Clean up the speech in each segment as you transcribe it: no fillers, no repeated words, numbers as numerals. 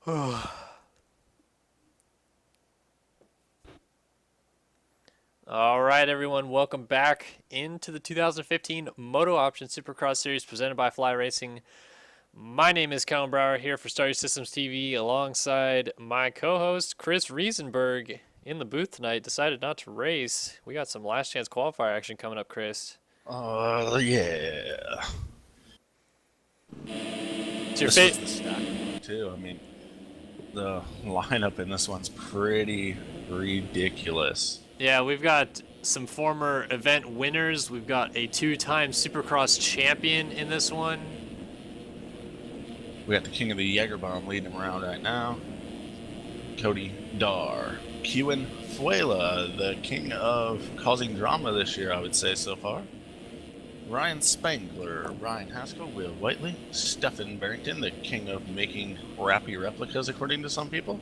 All right, everyone, welcome back into the 2015 MotoOption Supercross Series presented by Fly Racing. My name is Kellen Brower here for Starry Systems TV alongside my co-host Chris Riesenberg in the booth tonight. Decided not to race. We got some last chance qualifier action coming up, Chris. Yeah. It's your This was the stack one too. I mean, the lineup in this one's pretty ridiculous. Yeah, we've got some former event winners. We've got a two-time Supercross champion in this one. We got the king of the Jägerbomb leading him around right now. Cody Dar. Kewen Fuela, the king of causing drama this year, I would say so far. Ryan Spangler, Ryan Haskell, Will Whiteley, Stefan Barrington, the king of making rappy replicas, according to some people.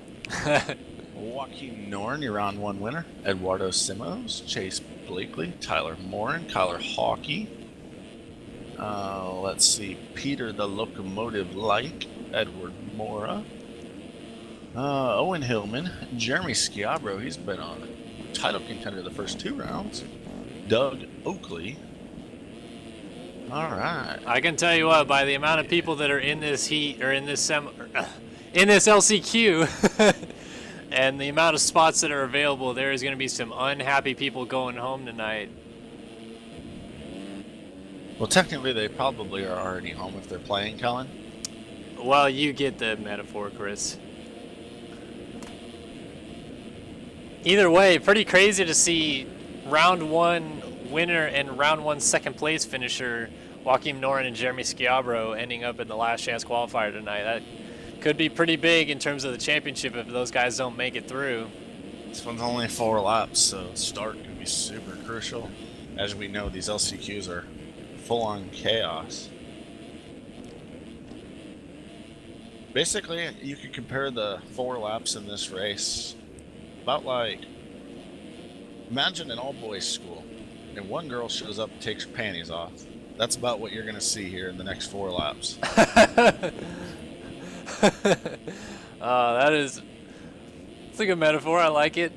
Joaquin Norn, your round one winner. Eduardo Simos, Chase Blakely, Tyler Morin, Kyler Hawkey. Let's see, Peter the Locomotive Like, Edward Mora. Owen Hillman, Jeremy Schiabro, he's been on title contender the first two rounds. Doug Oakley. All right. I can tell you what, by the amount of people that are in this heat or in this LCQ, and the amount of spots that are available, there is going to be some unhappy people going home tonight. Well, technically, they probably are already home if they're playing, Kellen. Well, you get the metaphor, Chris. Either way, pretty crazy to see round one winner and round one second place finisher Joaquin Noren and Jeremy Schiabro ending up in the last chance qualifier tonight. That could be pretty big in terms of the championship if those guys don't make it through. This one's only 4 laps, so start can be super crucial. As we know, these LCQs are full-on chaos. Basically, you could compare the 4 laps in this race about like, imagine an all-boys school, and one girl shows up and takes her panties off. That's about what you're going to see here in the next 4 laps. It's a good metaphor. I like it.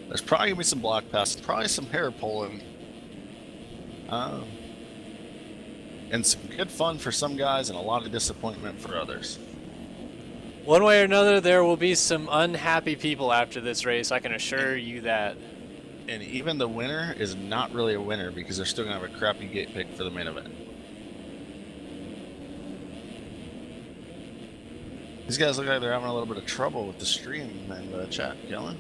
There's probably going to be some block passes, probably some hair pulling. And some good fun for some guys and a lot of disappointment for others. One way or another, there will be some unhappy people after this race. I can assure you that. And even the winner is not really a winner because they're still going to have a crappy gate pick for the main event. These guys look like they're having a little bit of trouble with the stream and the chat, Kellen.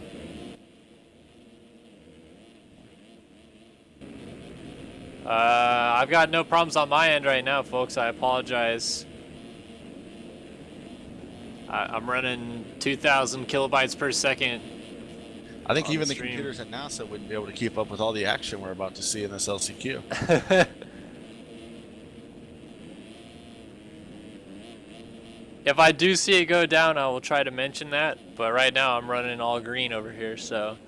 I've got no problems on my end right now, folks. I apologize. I'm running 2,000 kilobytes per second. I think even the computers at NASA wouldn't be able to keep up with all the action we're about to see in this LCQ. If I do see it go down, I will try to mention that. But right now, I'm running all green over here, so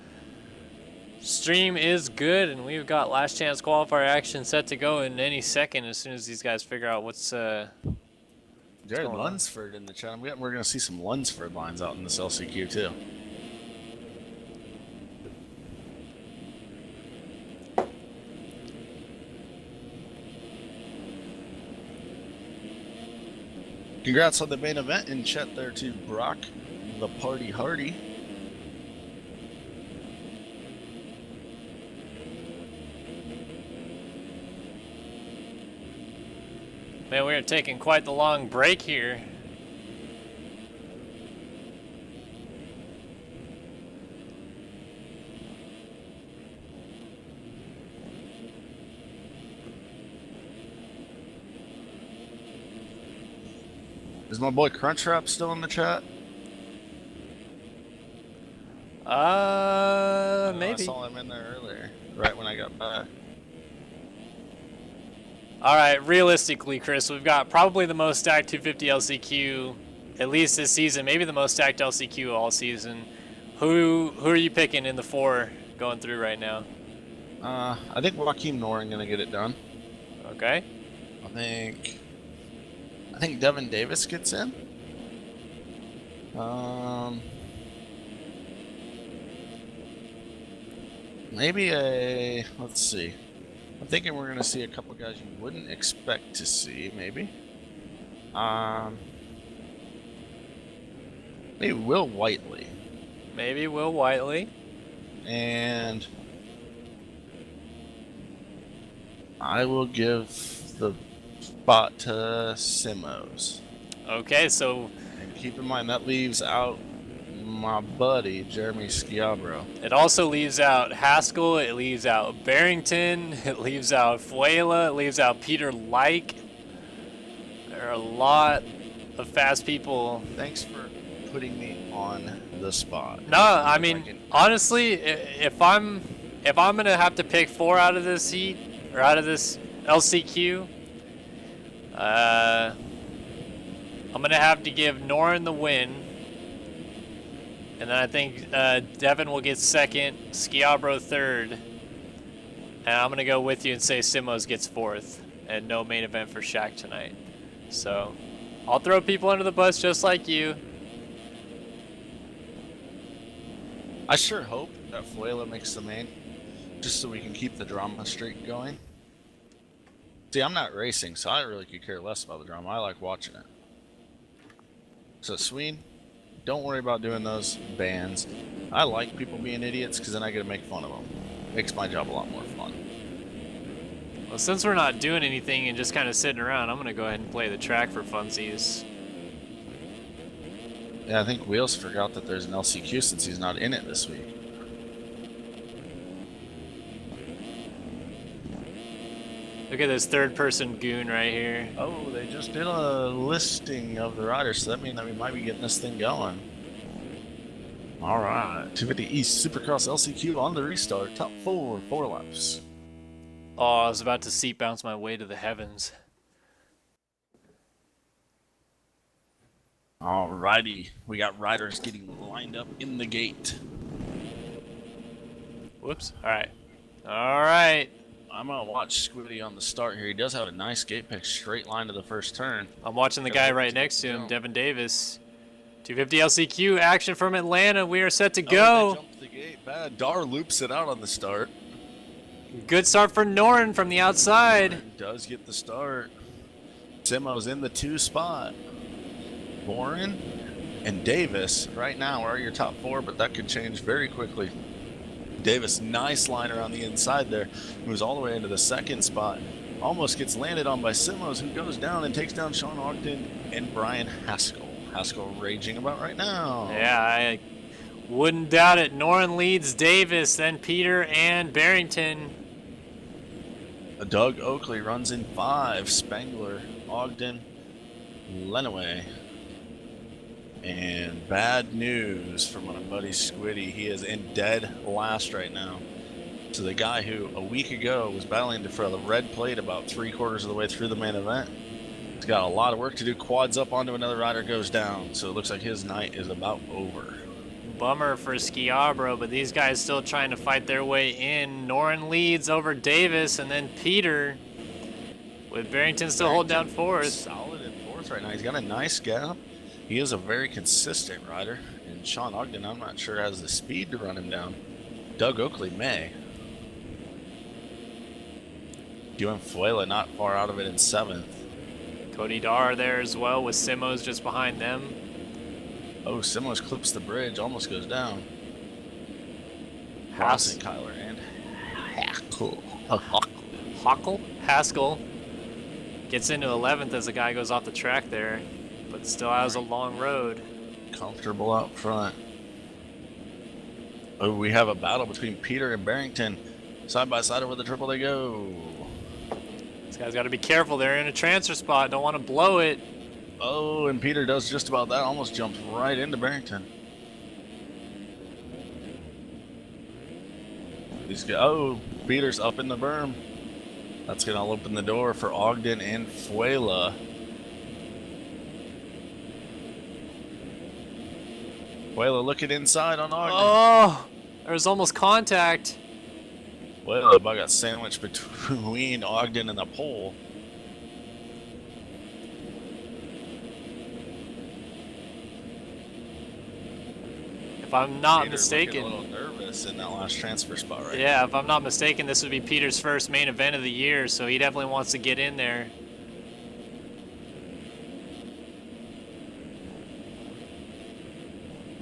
stream is good, and we've got last chance qualifier action set to go in any second as soon as these guys figure out what's Jared Lunsford in the chat. We're going to see some Lunsford lines out in this LCQ too. Congrats on the main event in chat there to Brock, the Party Hardy. Man, we are taking quite the long break here. Is my boy Crunchwrap still in the chat? Maybe. I saw him in there earlier, right when I got back. All right, realistically, Chris, we've got probably the most stacked 250 LCQ, at least this season. Maybe the most stacked LCQ all season. Who are you picking in the 4 going through right now? I think Joaquin Noren gonna get it done. Okay. I think Devin Davis gets in. Maybe let's see. I'm thinking we're gonna see a couple guys you wouldn't expect to see, maybe. Maybe Will Whiteley. Maybe Will Whiteley. And I will give the spot to Simos. Okay, so And keep in mind that leaves out my buddy Jeremy Schiabro. it also leaves out Haskell, it leaves out Barrington, it leaves out Fuela, it leaves out Peter Like. There are a lot of fast people. Thanks for putting me on the spot. No, I mean, honestly, if I'm gonna have to pick 4 out of this heat or out of this LCQ, I'm gonna have to give Norin the win, and then I think Devin will get second, Schiabro third, and I'm gonna go with you and say Simos gets 4th, and no main event for Shaq tonight. So I'll throw people under the bus just like you. I sure hope that Fuela makes the main, just so we can keep the drama streak going. See, I'm not racing, so I really could care less about the drama. I like watching it. So, Sween, don't worry about doing those bans. I like people being idiots because then I get to make fun of them. Makes my job a lot more fun. Well, since we're not doing anything and just kind of sitting around, I'm going to go ahead and play the track for funsies. Yeah, I think Wheels forgot that there's an LCQ since he's not in it this week. Look at this third-person goon right here. Oh, they just did a listing of the riders, so that means that we might be getting this thing going. All right, 250 East Supercross LCQ on the restart. Top 4 laps. Oh, I was about to seat bounce my way to the heavens. Alrighty, we got riders getting lined up in the gate. Whoops. All right. All right. I'm gonna watch Squiddy on the start here. He does have a nice gate pick, straight line to the first turn. I'm watching the guy right next to him, Devin Davis. 250 LCQ action from Atlanta. We are set to go. They jumped the gate bad. Dar loops it out on the start. Good start for Norin from the outside. Does get the start. Simo's in the 2 spot. Warren and Davis right now are your top 4, but that could change very quickly. Davis, nice line around the inside there. Moves all the way into the 2nd spot. Almost gets landed on by Simos, who goes down and takes down Sean Ogden and Brian Haskell. Haskell raging about right now. Yeah, I wouldn't doubt it. Norin leads Davis, then Peter and Barrington. Doug Oakley runs in 5. Spangler, Ogden, Lenaway. And bad news for my buddy Squiddy. He is in dead last right now. So the guy who a week ago was battling for the red plate about 3/4 of the way through the main event, he's got a lot of work to do. Quads up onto another rider, goes down. So it looks like his night is about over. Bummer for Schiabro, but these guys still trying to fight their way in. Norin leads over Davis, and then Peter, with Barrington still holding down 4th. Solid in 4th right now. He's got a nice gap. He is a very consistent rider, and Sean Ogden, I'm not sure, has the speed to run him down. Doug Oakley may. Ewan Fuela not far out of it in 7th. Cody Dar there as well, with Simos just behind them. Oh, Simos clips the bridge, almost goes down. Ross and Kyler and Haskell gets into 11th as the guy goes off the track there, but still has a long road. Comfortable out front. Oh, we have a battle between Peter and Barrington. Side by side over the triple they go. These guys got to be careful. They're in a transfer spot. Don't want to blow it. Oh, and Peter does just about that. Almost jumps right into Barrington. Oh, Peter's up in the berm. That's going to open the door for Ogden and Fuela. Fuela looking inside on Ogden. Oh, there was almost contact. Fuela got sandwiched between Ogden and the pole. If I'm not Peter mistaken. looking a little nervous in that last transfer spot right Yeah, now. if I'm not mistaken, this would be Peter's first main event of the year, so he definitely wants to get in there.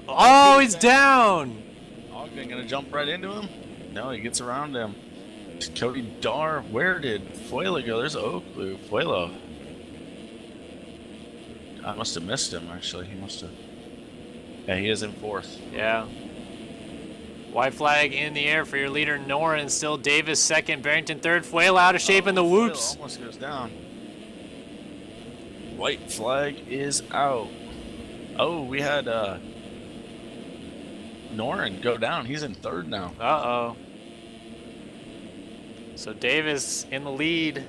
Oh, he's down! Ogden gonna jump right into him? No, he gets around him. Cody Dar, where did Fuela go? There's Oakley. Fuela. I must have missed him, actually. He must have. Yeah, he is in fourth. Yeah. White flag in the air for your leader, Norin. Still Davis second, Barrington third. Fuela out of shape in the whoops. Fuela almost goes down. White flag is out. Oh, we had Norin go down. He's in third now. Uh-oh. So Davis in the lead.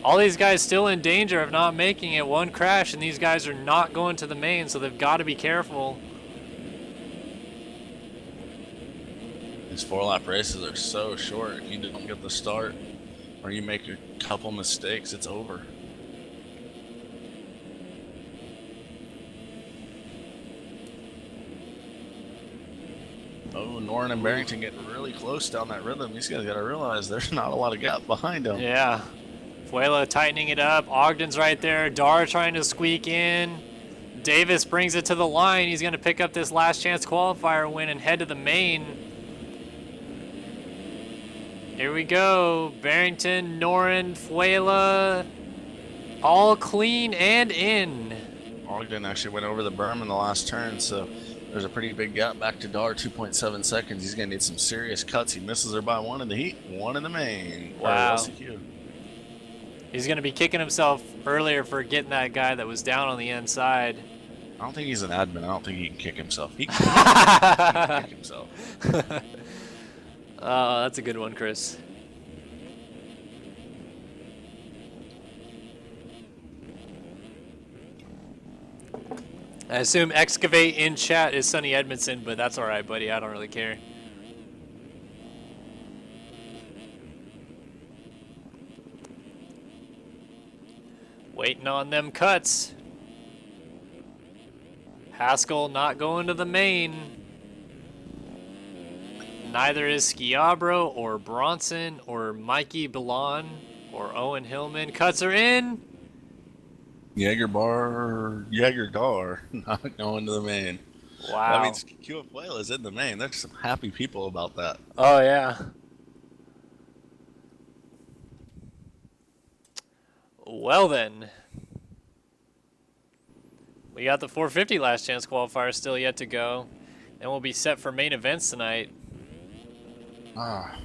All these guys still in danger of not making it. One crash, and these guys are not going to the main, so they've got to be careful. These 4-lap races are so short. If you don't get the start or you make a couple mistakes, it's over. Oh, Norin and Barrington getting really close down that rhythm. These guys got to realize there's not a lot of gap behind them. Yeah. Fuela tightening it up. Ogden's right there. Dar trying to squeak in. Davis brings it to the line. He's going to pick up this last chance qualifier win and head to the main. Here we go. Barrington, Norin, Fuela, all clean and in. Ogden actually went over the berm in the last turn, so there's a pretty big gap back to Dar, 2.7 seconds. He's going to need some serious cuts. He misses her by one in the heat, one in the main. Wow. LCQ. He's going to be kicking himself earlier for getting that guy that was down on the inside. I don't think he's an admin. I don't think he can kick himself. He can kick himself. Oh, that's a good one, Chris. I assume excavate in chat is Sonny Edmondson, but that's all right, buddy. I don't really care. Waiting on them cuts. Haskell not going to the main. Neither is Schiabro or Bronson or Mikey Belon or Owen Hillman. Cuts are in. Jaeger Dar not going to the main. Wow. That means QFL is in the main. There's some happy people about that. Oh, yeah. Well, then. We got the 450 last chance qualifier still yet to go. And we'll be set for main events tonight. Ah.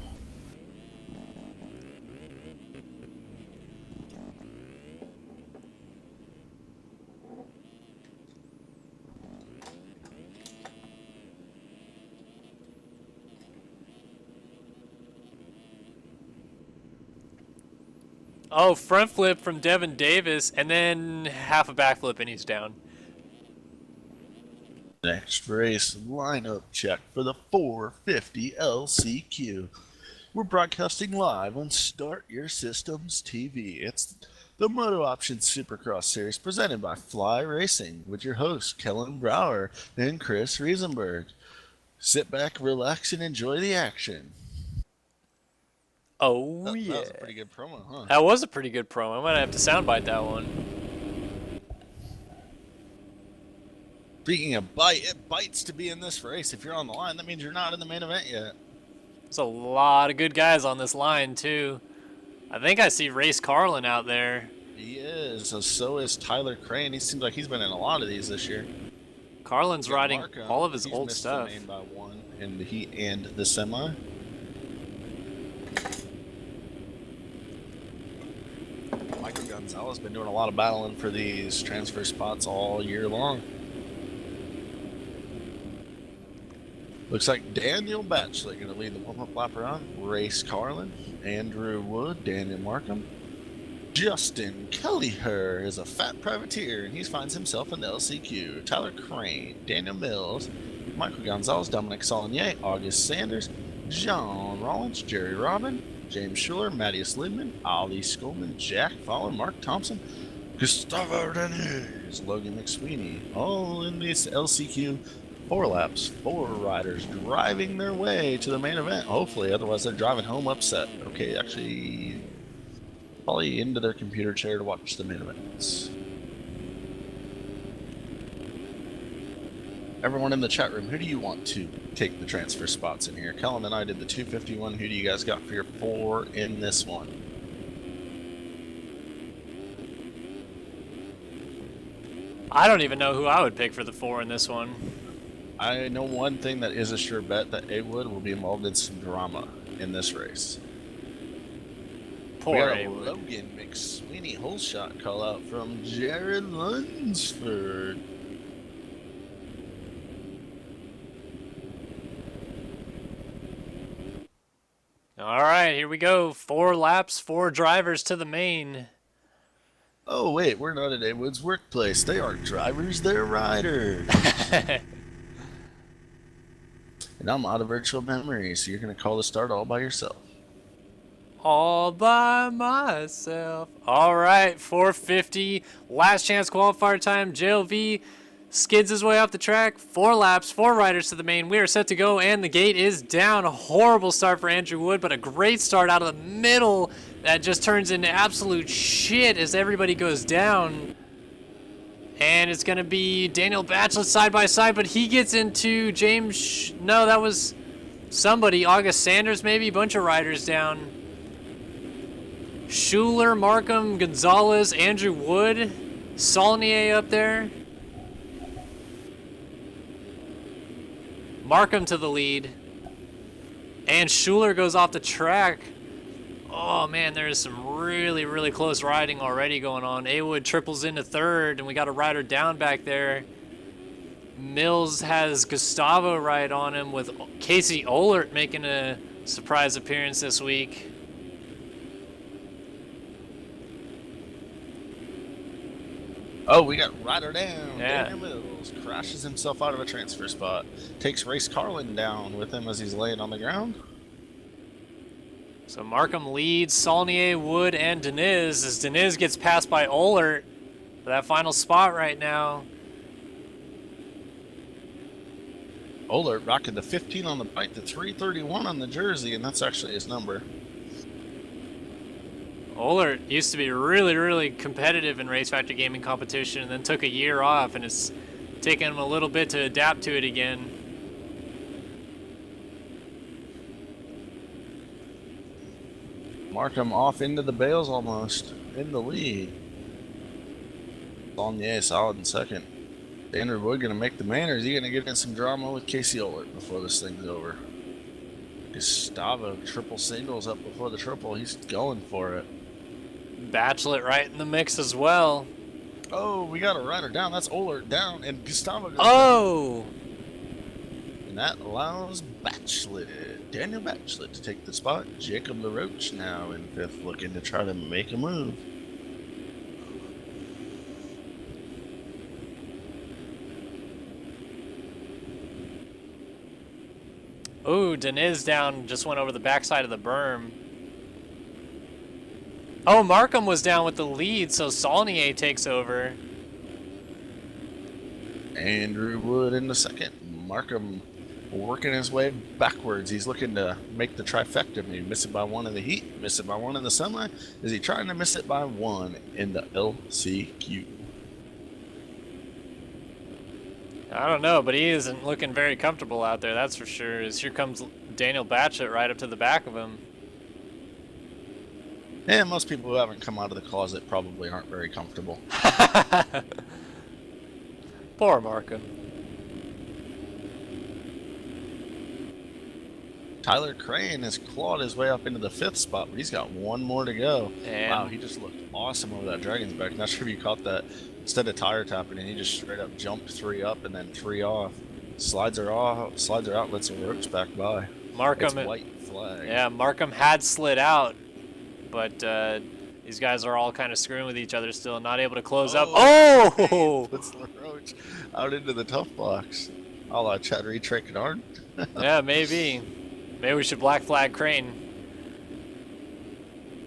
Oh, front flip from Devin Davis, and then half a backflip, and he's down. Next race lineup check for the 450 LCQ. We're broadcasting live on Start Your Systems TV. It's the MotoOption Supercross Series presented by Fly Racing with your hosts Kellen Brower and Chris Riesenberg. Sit back, relax, and enjoy the action. Oh, That yeah. was a pretty good promo, huh? That was a pretty good promo. I might have to soundbite that one. Speaking of bite, it bites to be in this race. If you're on the line, that means you're not in the main event yet. There's a lot of good guys on this line, too. I think I see Race Carlin out there. He is. So is Tyler Crane. He seems like he's been in a lot of these this year. Carlin's riding Markham, all of his he's old missed stuff. The main by one in the heat and the semi. Michael Gonzalez has been doing a lot of battling for these transfer spots all year long. Looks like Daniel Batchley going to lead the warm-up lap around. Race Carlin, Andrew Wood, Daniel Markham. Justin Kellyher is a fat privateer, and he finds himself in the LCQ. Tyler Crane, Daniel Mills, Michael Gonzalez, Dominic Saulnier, August Sanders, John Rollins, Jerry Robin, James Schuler, Matthias Lindman, Ali Skolman, Jack Fowler, Mark Thompson, Gustavo Deniz, Logan McSweeney, all in this LCQ 4 laps, 4 riders driving their way to the main event. Hopefully, otherwise they're driving home upset. Okay, actually, probably into their computer chair to watch the main events. Everyone in the chat room, who do you want to take the transfer spots in here? Kellen and I did the 251. Who do you guys got for your 4 in this one? I don't even know who I would pick for the 4 in this one. I know one thing that is a sure bet, that A-Wood will be involved in some drama in this race. Poor we got a A-Wood. Logan McSweeney hole shot call out from Jared Lunsford. All right, here we go. 4 laps, 4 drivers to the main. Oh wait, we're not at A-Wood's workplace. They aren't drivers, they're riders. And I'm out of virtual memory, so you're going to call the start all by yourself. All by myself. All right, 450. Last chance qualifier time. JLV skids his way off the track. 4 laps, 4 riders to the main. We are set to go, and the gate is down. A horrible start for Andrew Wood, but a great start out of the middle that just turns into absolute shit as everybody goes down. And it's going to be Daniel Batchelor side by side, but he gets into James... No, that was somebody. August Sanders, maybe. Bunch of riders down. Schuler, Markham, Gonzalez, Andrew Wood, Saulnier up there. Markham to the lead. And Schuler goes off the track. Oh, man, there's some really, really close riding already going on. A-Wood triples into 3rd, and we got a rider down back there. Mills has Gustavo right on him with Casey Ohlert making a surprise appearance this week. Oh, we got rider down. Yeah. Daniel Mills crashes himself out of a transfer spot. Takes Race Carlin down with him as he's laying on the ground. So Markham leads Saulnier, Wood, and Deniz as Deniz gets passed by Ohlert for that final spot right now. Ohlert rocking the 15 on the bike, the 331 on the jersey, and that's actually his number. Ohlert used to be really, really competitive in Race Factor Gaming competition and then took a year off, and it's taken him a little bit to adapt to it again. Markham off into the bales almost, in the lead. Saulnier solid in second. Andrew Wood gonna make the main, or is he gonna get in some drama with Casey Ohlert before this thing's over? Gustavo triple singles up before the triple, he's going for it. Batchelor right in the mix as well. Oh, we got a rider down, that's Ohlert down, and Gustavo goes Oh! down. And that allows Daniel Batchelor to take the spot. Jacob LaRoche now in 5th, looking to try to make a move. Ooh, Deniz down, just went over the backside of the berm. Oh, Markham was down with the lead, so Saulnier takes over. Andrew Wood in the second. Markham working his way backwards. He's looking to make the trifecta. Maybe miss it by 1 in the heat, miss it by 1 in the semi. Is he trying to miss it by 1 in the LCQ? I don't know, but he isn't looking very comfortable out there, that's for sure. As here comes Daniel Batchelor right up to the back of him. Yeah, most people who haven't come out of the closet probably aren't very comfortable. Poor Markham. Tyler Crane has clawed his way up into the 5th spot, but he's got 1 more to go. And wow, he just looked awesome over that Dragon's back. Not sure if you caught that. Instead of tire tapping, and he just straight up jumped 3 up and then 3 off. Slides are out, lets the ropes back by. Markham, it's white flag. yeah, Markham had slid out, but these guys are all kind of screwing with each other still, not able to close up. Oh! Puts LaRoche out into the tough box. A la Chad Retrick and Arn. Yeah, maybe. Maybe we should black flag Crane.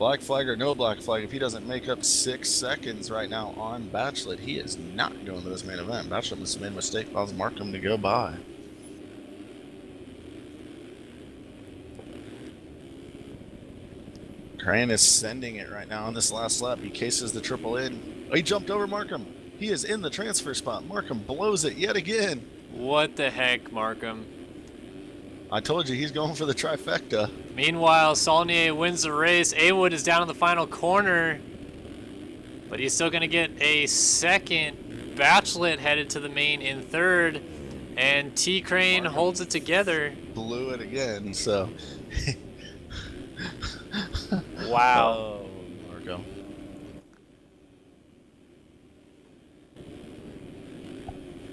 Black flag or no black flag, if he doesn't make up 6 seconds right now on Bachelot, he is not going to this main event. Bachelot must have made a mistake, caused Markham to go by. Crane is sending it right now on this last lap. He cases the triple in. Oh, he jumped over Markham. He is in the transfer spot. Markham blows it yet again. What the heck, Markham? I told you he's going for the trifecta. Meanwhile, Saulnier wins the race. Awood is down in the final corner, but he's still going to get a second. Bachelot headed to the main in third, and T. Crane holds it together. Blew it again, so. Wow. Oh, Marco.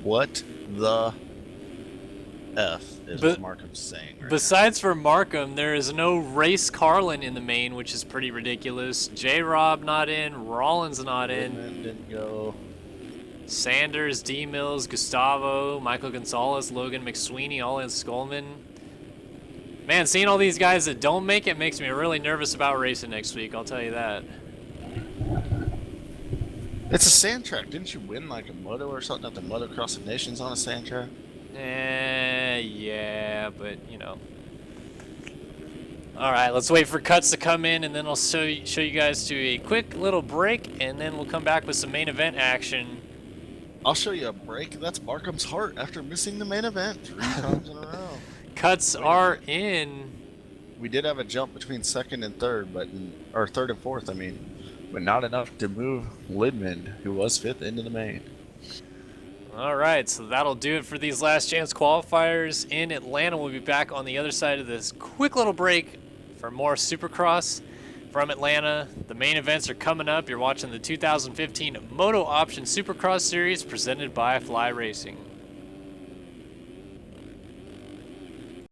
What the F is what Markham's saying right Besides for Markham, there is no Race Carlin in the main, which is pretty ridiculous. J-Rob not in, Rollins not in. Didn't go. Sanders, D. Mills, Gustavo, Michael Gonzalez, Logan McSweeney, all in Skolman. Man, seeing all these guys that don't make it makes me really nervous about racing next week, I'll tell you that. It's a sand track. Didn't you win like a moto or something at the Motocross of Nations on a sand track? Yeah, but you know. All right, let's wait for cuts to come in, and then I'll show you guys to a quick little break, and then we'll come back with some main event action. I'll show you a break. That's Markham's heart after missing the main event 3 times in a row. Cuts are in. We did have a jump between second and third, or third and fourth, I mean, but not enough to move Lidman, who was fifth, into the main. All right, so that'll do it for these last chance qualifiers in Atlanta. We'll be back on the other side of this quick little break for more Supercross from Atlanta. The main events are coming up. You're watching the 2015 MotoOption Supercross Series presented by Fly Racing.